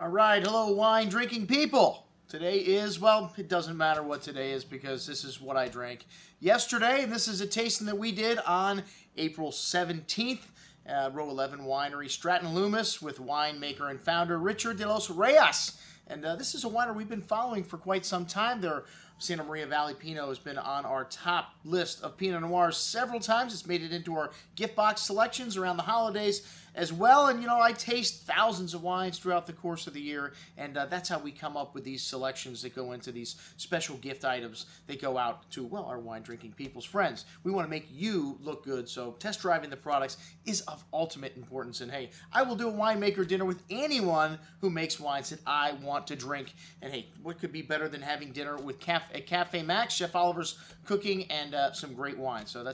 All right, hello wine drinking people. Today is, well, it doesn't matter what today is because this is what I drank yesterday, and this is a tasting that we did on April 17th. Row 11 Winery, Stratton Loomis, with winemaker and founder Richard de Los Reyes. And this is a winery we've been following for quite some time. Their Santa Maria Valley Pinot has been on our top list of Pinot Noirs several times. It's made it into our gift box selections around the holidays as well. And, you know, I taste thousands of wines throughout the course of the year, and that's how we come up with these selections that go into these special gift items that go out to, well, our wine-drinking people's friends. We want to make you look good, so test driving the products is of ultimate importance. And, hey, I will do a winemaker dinner with anyone who makes wines that I want to drink. And, hey, what could be better than having dinner with at Cafe Maxx, Chef Oliver's cooking, and some great wine. So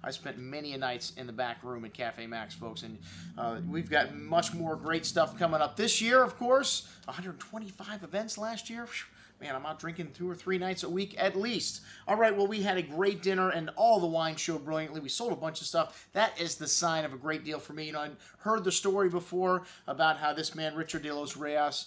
I spent many a nights in the back room at Cafe Maxx, folks, and we've got much more great stuff coming up this year, of course. 125 events last year. Man, I'm out drinking 2 or 3 nights a week at least. All right, well, we had a great dinner, and all the wine showed brilliantly. We sold a bunch of stuff. That is the sign of a great deal for me. You know, I'd heard the story before about how this man, Richard de Los Reyes,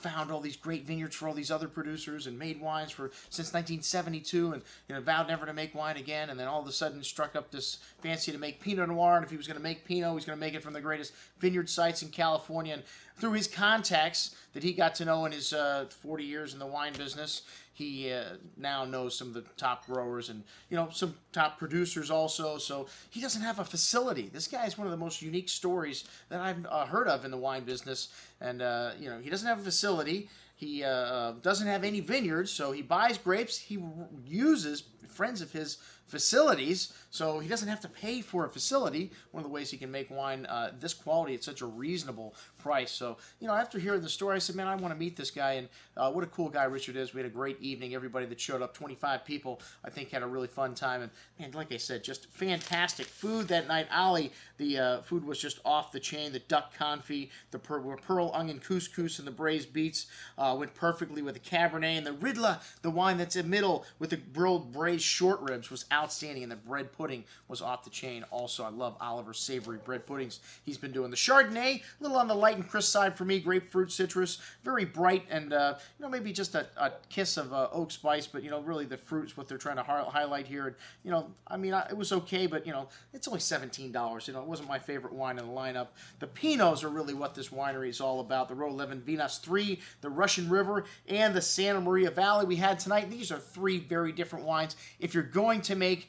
found all these great vineyards for all these other producers and made wines since 1972, and, you know, vowed never to make wine again, and then all of a sudden struck up this fancy to make Pinot Noir, and if he was going to make Pinot, he was going to make it from the greatest vineyard sites in California. And through his contacts that he got to know in his 40 years in the wine business, he now knows some of the top growers and, you know, some top producers also. So he doesn't have a facility. This guy is one of the most unique stories that I've heard of in the wine business. And, you know, he doesn't have a facility. He doesn't have any vineyards, so he buys grapes. He uses friends of his facilities, so he doesn't have to pay for a facility. One of the ways he can make wine this quality at such a reasonable price. So, you know, after hearing the story, I said, man, I want to meet this guy, and what a cool guy Richard is. We had a great evening. Everybody that showed up, 25 people, I think had a really fun time. And, man, like I said, just fantastic food that night. Ali, the food was just off the chain. The duck confit, the pearl onion couscous, and the braised beets went perfectly with the Cabernet. And the Ridla, the wine that's in the middle with the grilled braised short ribs, was outstanding. And the bread pudding was off the chain also. I love Oliver's savory bread puddings he's been doing. The Chardonnay, a little on the light and crisp side for me. Grapefruit, citrus, very bright, and you know, maybe just a kiss of oak spice, but, you know, really the fruit's what they're trying to highlight here. And, you know, I mean, it was okay, but, you know, it's only $17. You know, it wasn't my favorite wine in the lineup. The Pinots are really what this winery is all about. The Row 11 Venus 3, the Russian River, and the Santa Maria Valley we had tonight. These are 3 very different wines. If you're going to make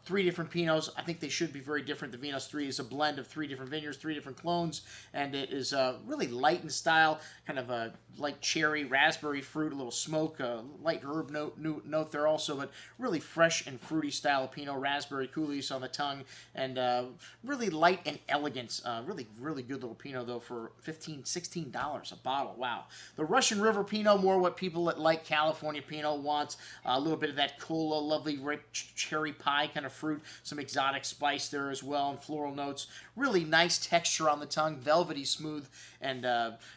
3 different Pinots, I think they should be very different. The Venus 3 is a blend of 3 different vineyards, 3 different clones, and it is really light in style, kind of a light cherry, raspberry fruit, a little smoke, light herb note there also, but really fresh and fruity style of Pinot, raspberry coulis on the tongue, and really light and elegant. Really good little Pinot, though, for $15, $16 a bottle. Wow. The Russian River Pinot, more what people that like California Pinot want. A little bit of that cola, lovely rich cherry pie kind of fruit, some exotic spice there as well, and floral notes. Really nice texture on the tongue, velvety smooth, and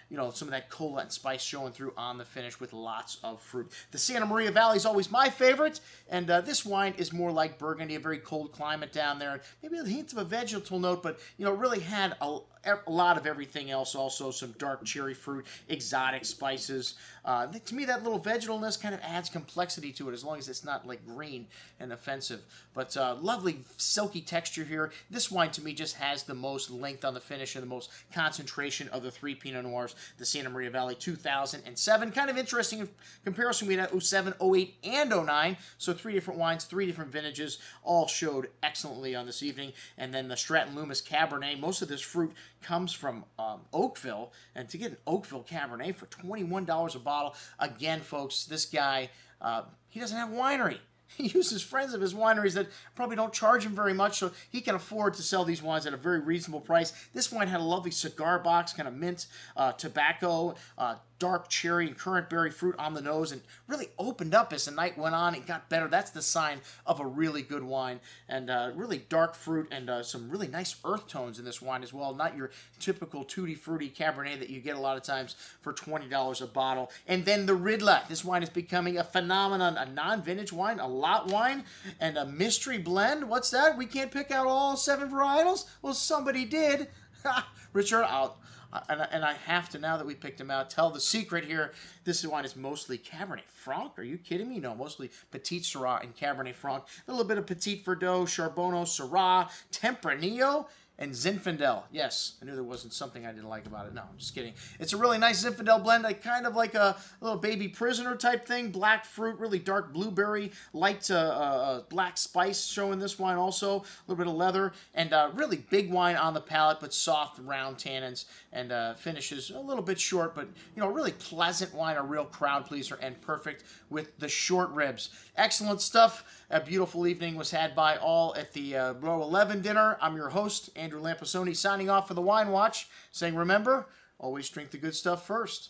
you know, some of that cola and spice showing through on the finish with lots of fruit. The Santa Maria Valley is always my favorite, and this wine is more like Burgundy, a very cold climate down there. Maybe a hint of a vegetal note, but, you know, really had a lot of everything else also, some dark cherry fruit, exotic spices. To me, that little vegetalness kind of adds complexity to it, as long as it's not like green and offensive. But lovely silky texture here. This wine to me just has the most length on the finish and the most concentration of the 3 Pinot Noirs. The Santa Maria Valley 2007. Kind of interesting in comparison. We had 07, 08, and 09. So 3 different wines, 3 different vintages, all showed excellently on this evening. And then the Stratton Loomis Cabernet. Most of this fruit comes from Oakville, and to get an Oakville Cabernet for $21 a bottle, again, folks, this guy, he doesn't have a winery. He uses friends of his wineries that probably don't charge him very much, so he can afford to sell these wines at a very reasonable price. This wine had a lovely cigar box, kind of mint, tobacco, dark cherry and currant berry fruit on the nose, and really opened up as the night went on and got better. That's the sign of a really good wine, and really dark fruit and some really nice earth tones in this wine as well. Not your typical tutti fruity Cabernet that you get a lot of times for $20 a bottle. And then the Ridla. This wine is becoming a phenomenon, a non-vintage wine, a lot wine, and a mystery blend. What's that? We can't pick out all 7 varietals? Well, somebody did. Richard, and I have to, now that we picked him out, tell the secret here. This wine is mostly Cabernet Franc. Are you kidding me? No, mostly Petit Syrah and Cabernet Franc. A little bit of Petit Verdot, Charbonneau, Syrah, Tempranillo, and Zinfandel. Yes, I knew there wasn't something I didn't like about it. No, I'm just kidding. It's a really nice Zinfandel blend. I kind of like a little baby prisoner type thing. Black fruit, really dark blueberry, light black spice showing this wine also. A little bit of leather, and really big wine on the palate, but soft, round tannins, and finishes a little bit short, but really pleasant wine, a real crowd pleaser, and perfect with the short ribs. Excellent stuff. A beautiful evening was had by all at the Row 11 dinner. I'm your host, Andrew Lamposoni, signing off for the Wine Watch, saying remember, always drink the good stuff first.